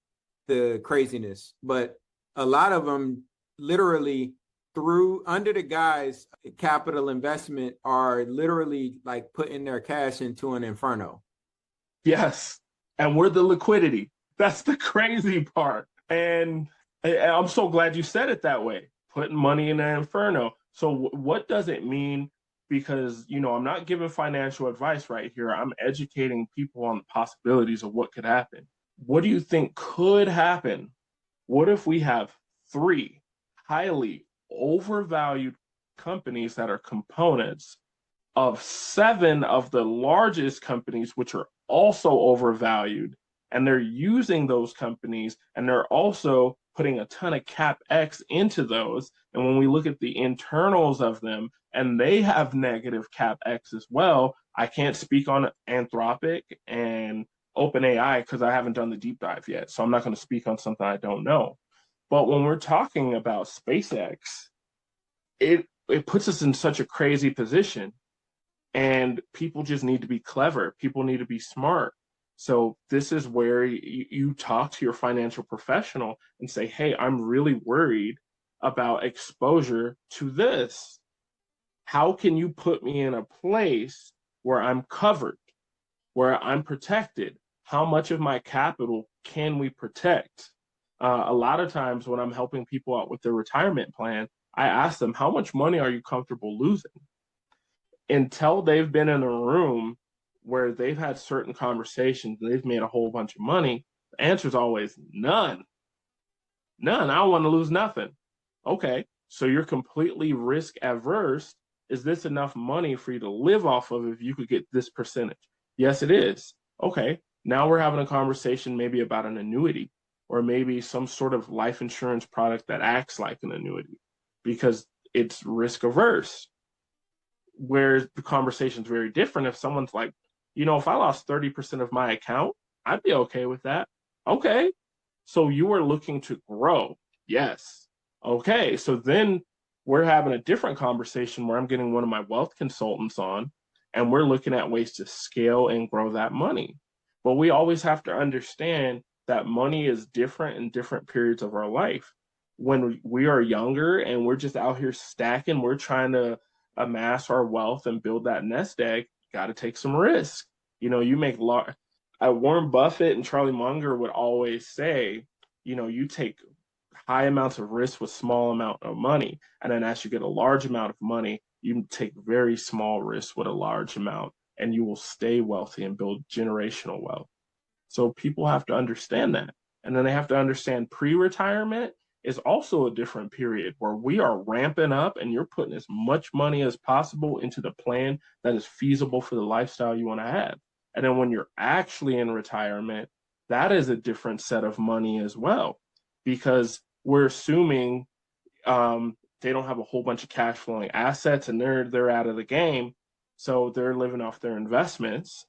the craziness, but a lot of them literally through under the guise capital investment are literally like putting their cash into an inferno. Yes. And we're the liquidity. That's the crazy part. And I'm so glad you said it that way, putting money in an inferno. So what does it mean? Because, I'm not giving financial advice right here. I'm educating people on the possibilities of what could happen. What do you think could happen? What if we have three highly overvalued companies that are components of 7 of the largest companies, which are also overvalued, and they're using those companies, and they're also putting a ton of CapEx into those. And when we look at the internals of them, and they have negative CapEx as well, I can't speak on Anthropic and OpenAI because I haven't done the deep dive yet. So I'm not going to speak on something I don't know. But when we're talking about SpaceX, it puts us in such a crazy position. And people just need to be clever. People need to be smart. So this is where you talk to your financial professional and say, hey, I'm really worried about exposure to this. How can you put me in a place where I'm covered, where I'm protected? How much of my capital can we protect? A lot of times when I'm helping people out with their retirement plan, I ask them, how much money are you comfortable losing? Until they've been in a room where they've had certain conversations, they've made a whole bunch of money, the answer is always none. None. I don't want to lose nothing. Okay, so you're completely risk averse. Is this enough money for you to live off of if you could get this percentage? Yes, it is. Okay, now we're having a conversation maybe about an annuity or maybe some sort of life insurance product that acts like an annuity because it's risk averse. Where the conversation is very different if someone's like, if I lost 30% of my account, I'd be okay with that. Okay. So you are looking to grow. Yes. Okay. So then we're having a different conversation where I'm getting one of my wealth consultants on, and we're looking at ways to scale and grow that money. But we always have to understand that money is different in different periods of our life. When we are younger and we're just out here stacking, we're trying to amass our wealth and build that nest egg, got to take some risk. You make large. Warren Buffett and Charlie Munger would always say, you take high amounts of risk with small amount of money, and then as you get a large amount of money, you take very small risks with a large amount, and you will stay wealthy and build generational wealth. So people have to understand that. And then they have to understand pre-retirement is also a different period where we are ramping up and you're putting as much money as possible into the plan that is feasible for the lifestyle you want to have. And then when you're actually in retirement, that is a different set of money as well, because we're assuming they don't have a whole bunch of cash flowing assets and they're out of the game. So they're living off their investments.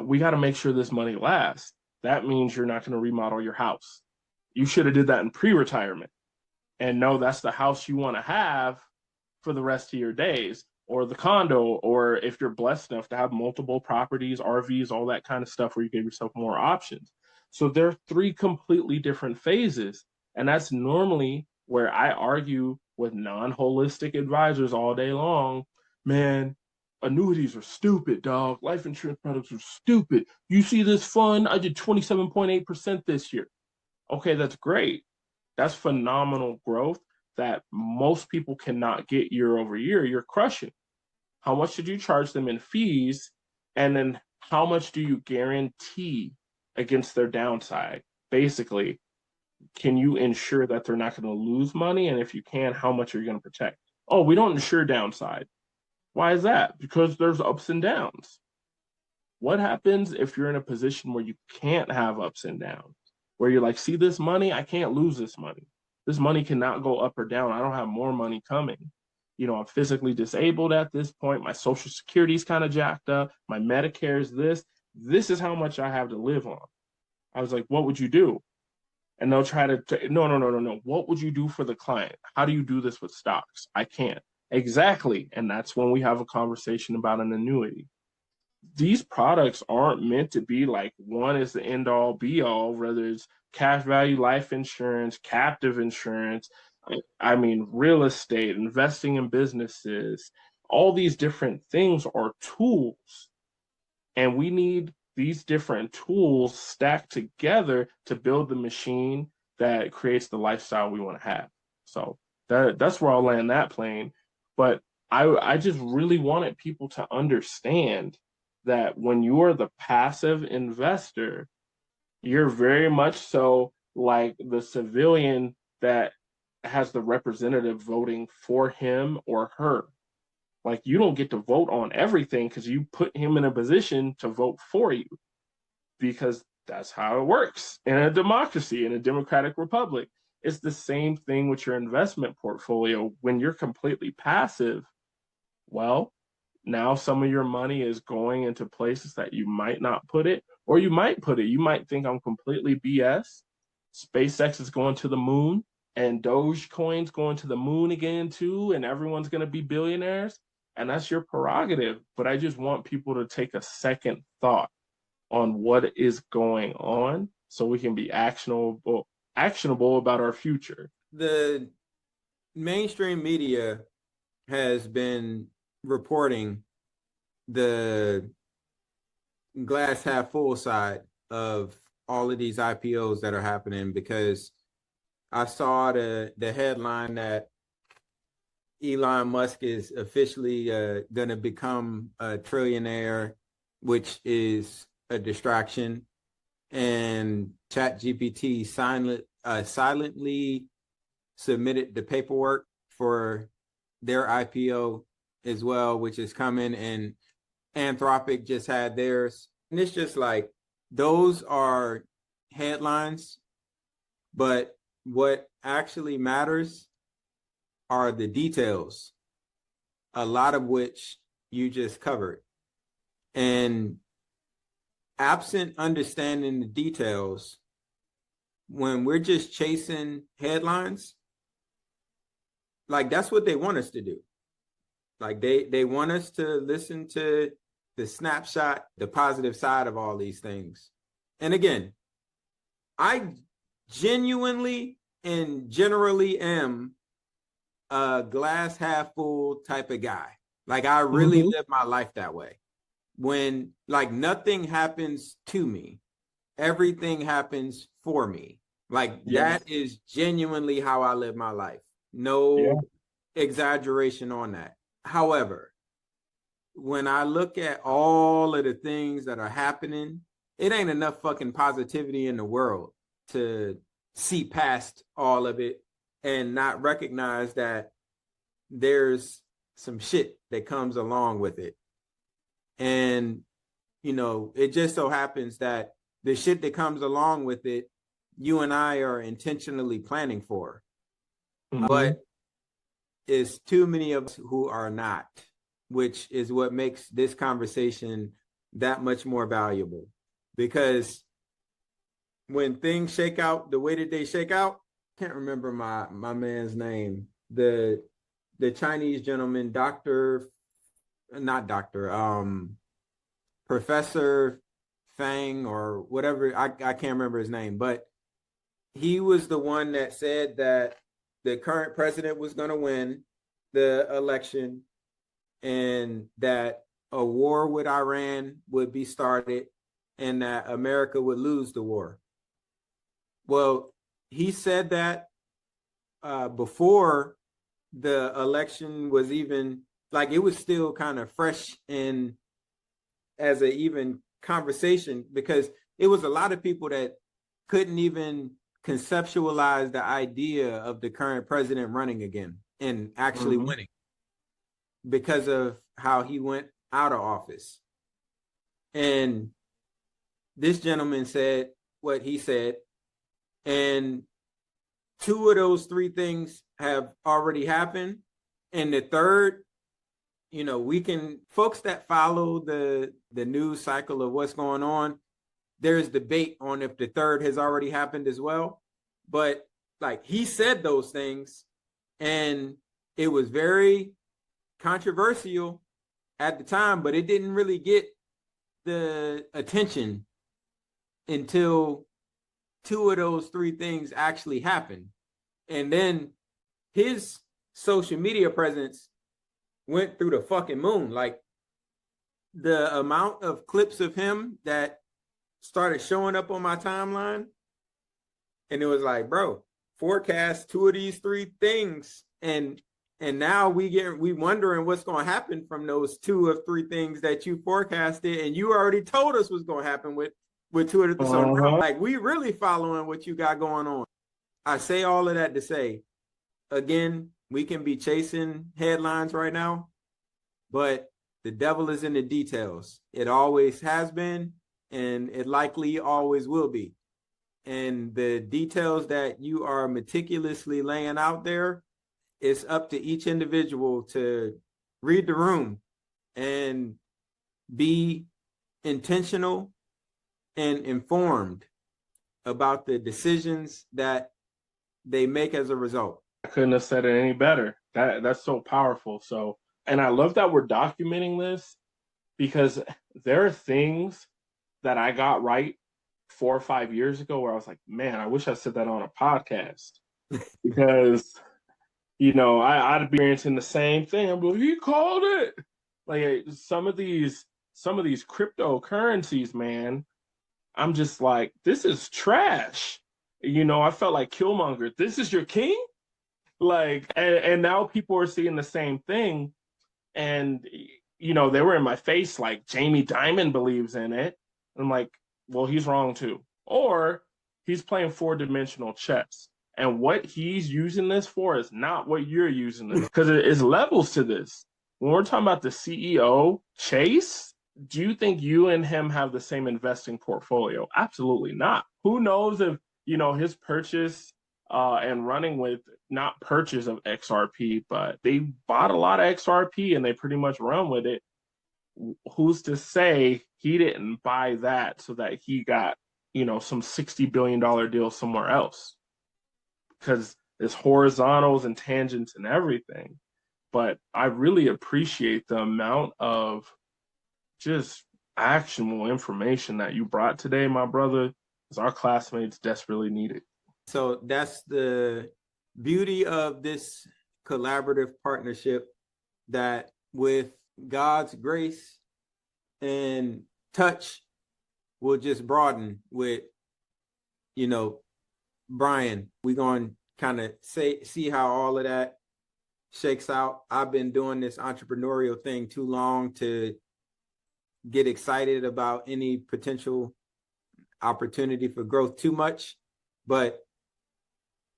We got to make sure this money lasts. That means you're not going to remodel your house. You should have did that in pre-retirement and know that's the house you want to have for the rest of your days, or the condo, or if you're blessed enough to have multiple properties, RVs, all that kind of stuff where you give yourself more options. So there are three completely different phases. And that's normally where I argue with non-holistic advisors all day long. Man, annuities are stupid, dog. Life insurance products are stupid. You see this fund? I did 27.8% this year. Okay, that's great. That's phenomenal growth that most people cannot get year over year. You're crushing. How much did you charge them in fees? And then how much do you guarantee against their downside? Basically, can you ensure that they're not going to lose money? And if you can, how much are you going to protect? Oh, we don't insure downside. Why is that? Because there's ups and downs. What happens if you're in a position where you can't have ups and downs? Where you're like, see this money? I can't lose this money. This money cannot go up or down. I don't have more money coming. I'm physically disabled at this point. My social security is kind of jacked up. My Medicare is this. This is how much I have to live on. I was like, what would you do? And they'll try to, no. What would you do for the client? How do you do this with stocks? I can't. Exactly. And that's when we have a conversation about an annuity. These products aren't meant to be like one is the end all be all, whether it's cash value life insurance, captive insurance, I mean, real estate, investing in businesses, all these different things are tools. And we need these different tools stacked together to build the machine that creates the lifestyle we want to have. So that's where I'll land that plane. But I just really wanted people to understand that when you are the passive investor, you're very much so like the civilian that has the representative voting for him or her. Like you don't get to vote on everything because you put him in a position to vote for you, because that's how it works in a democracy, in a democratic republic. It's the same thing with your investment portfolio. When you're completely passive, well, now some of your money is going into places that you might not put it, or you might put it. You might think I'm completely BS. SpaceX is going to the moon, and Dogecoin's going to the moon again too, and everyone's going to be billionaires. And that's your prerogative. But I just want people to take a second thought on what is going on so we can be actionable about our future. The mainstream media has been reporting the glass half full side of all of these IPOs that are happening, because I saw the headline that Elon Musk is officially going to become a trillionaire, which is a distraction, and ChatGPT silently submitted the paperwork for their IPO as well, which is coming, and Anthropic just had theirs. And it's just like, those are headlines, but what actually matters are the details, a lot of which you just covered. And absent understanding the details, when we're just chasing headlines, like that's what they want us to do. Like they want us to listen to the snapshot, the positive side of all these things. And again, I genuinely and generally am a glass half full type of guy. Like I really live my life that way. when like nothing happens to me, everything happens for me. Like that is genuinely how I live my life. No exaggeration on that. However, when I look at all of the things that are happening, it ain't enough fucking positivity in the world to see past all of it and not recognize that there's some shit that comes along with it. And, you know, it just so happens that the shit that comes along with it, you and I are intentionally planning for. But it's too many of us who are not, which is what makes this conversation that much more valuable. Because when things shake out the way that they shake out, can't remember my man's name, the Chinese gentleman, Professor Fang or whatever, I can't remember his name, but he was the one that said that the current president was going to win the election and that a war with Iran would be started and that America would lose the war. Well, he said that before the election was even, like, it was still kind of fresh in as an even conversation, because it was a lot of people that couldn't even conceptualize the idea of the current president running again and actually winning because of how he went out of office. And this gentleman said what he said, and two of those three things have already happened. And the third, you know, we can, folks that follow the news cycle of what's going on, there's debate on if the third has already happened as well. But like, he said those things and it was very controversial at the time, but it didn't really get the attention until two of those three things actually happened. And then his social media presence went through the fucking moon. Like, the amount of clips of him that started showing up on my timeline, and it was like, bro, forecast two of these three things, and now we wondering what's going to happen from those two of three things that you forecasted, and you already told us what's going to happen with two of the so like, we really following what you got going on. I say all of that to say, again, we can be chasing headlines right now, but the devil is in the details. It always has been, and it likely always will be. And the details that you are meticulously laying out there, it's up to each individual to read the room and be intentional and informed about the decisions that they make as a result. I couldn't have said it any better. That's so powerful. So, and I love that we're documenting this, because there are things that I got right 4 or 5 years ago where I was like, man, I wish I said that on a podcast. Because, you know, I'd be experiencing the same thing. I'm like, he called it. Like, some of these cryptocurrencies, man, I'm just like, this is trash. You know, I felt like Killmonger. This is your king? Like, and now people are seeing the same thing. And, you know, they were in my face like, Jamie Dimon believes in it. I'm like, well, he's wrong too. Or he's playing 4-dimensional chess. And what he's using this for is not what you're using this. Because it is levels to this. When we're talking about the CEO, Chase, do you think you and him have the same investing portfolio? Absolutely not. Who knows if, you know, his purchase and running with, not purchase of XRP, but they bought a lot of XRP and they pretty much run with it. Who's to say he didn't buy that so that he got, you know, some $60 billion deal somewhere else? Because there's horizontals and tangents and everything. But I really appreciate the amount of just actionable information that you brought today, my brother, because our classmates desperately need it. So that's the beauty of this collaborative partnership, that with God's grace and touch will just broaden with, Brian. We're going to kind of see how all of that shakes out. I've been doing this entrepreneurial thing too long to get excited about any potential opportunity for growth too much. But,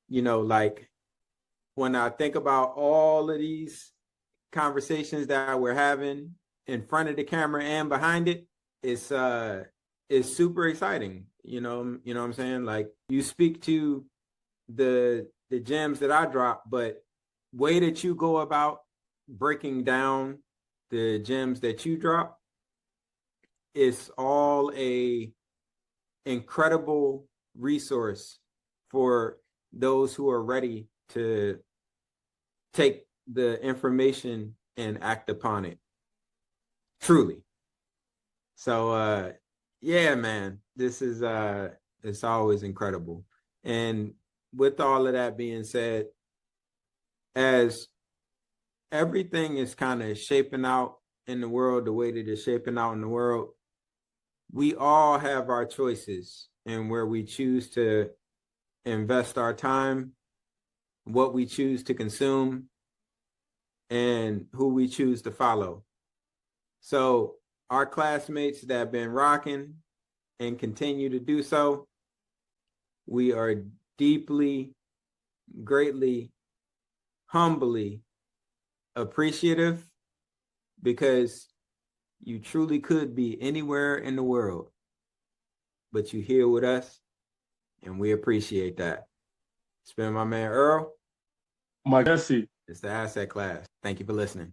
like when I think about all of these conversations that we're having in front of the camera and behind it, it's super exciting. You know what I'm saying? Like, you speak to the gems that I drop, but way that you go about breaking down the gems that you drop, it's all a incredible resource for those who are ready to take the information and act upon it. Truly. So yeah, man, this is it's always incredible. And with all of that being said, as everything is kind of shaping out in the world the way that it's shaping out in the world, we all have our choices in where we choose to invest our time, what we choose to consume, and who we choose to follow. So our classmates that have been rocking and continue to do so, we are deeply, greatly, humbly appreciative, because you truly could be anywhere in the world, but you're here with us, and we appreciate that. It's been my man Earl. My Jesse. It's the Asset Class. Thank you for listening.